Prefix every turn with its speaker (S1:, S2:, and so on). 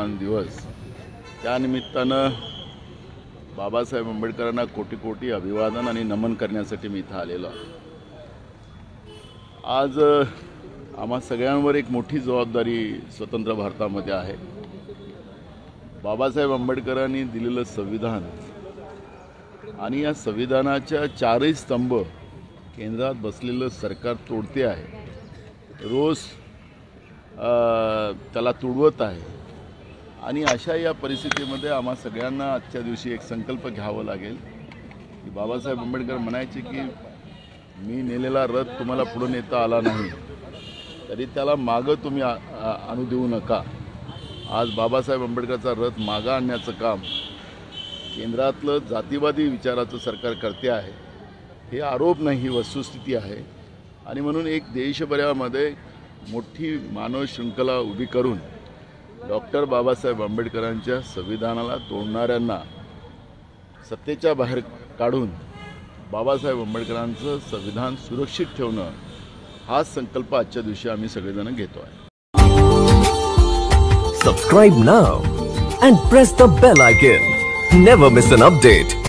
S1: संविधान दिवस, त्यानिमित्तानं बाबासाहेब आंबेडकरांना कोटी कोटी अभिवादन आणि नमन करण्यासाठी मी इथं आलेलो आहे। आज आम्हा सगळ्यांवर एक मोठी जबाबदारी स्वतंत्र भारतामध्ये आहे। बाबासाहेब आंबेडकरांनी दिलेलं संविधान आणि या संविधानाच्या चारही स्तंभ केंद्रात बसलेलं सरकार तोडते आहे, रोज त्याला तुडवत आहे। आणि अशा या परिस्थितीमध्ये आम्हा सगळ्यांना आजच्या दिवशी एक संकल्प घ्यावा लागेल की बाबासाहेब आंबेडकर म्हणायचे की मी नेलेला रथ तुम्हाला पुढे नेता आला नाही तरी त्याला मागं तुम्ही आणू देऊ नका। आज बाबासाहेब आंबेडकरचा रथ मागं आणण्याचं काम केंद्रातलं जातीवादी विचाराचं सरकार करते आहे। हे आरोप नाही, ही वस्तुस्थिती आहे। आणि म्हणून एक देशभरामध्ये मोठी मानव शृंखला उभी करून डॉक्टर बाबासाहेब आंबेडकरांच्या संविधानाला तोडणाऱ्यांना सत्तेच्या बाहेर काढून बाबासाहेब आंबेडकरांचं संविधान सुरक्षित ठेवणं हा संकल्प आजच्या दिवशी आम्ही सगळेजण घेतो आहे।
S2: Subscribe now and press the bell icon. Never miss an update.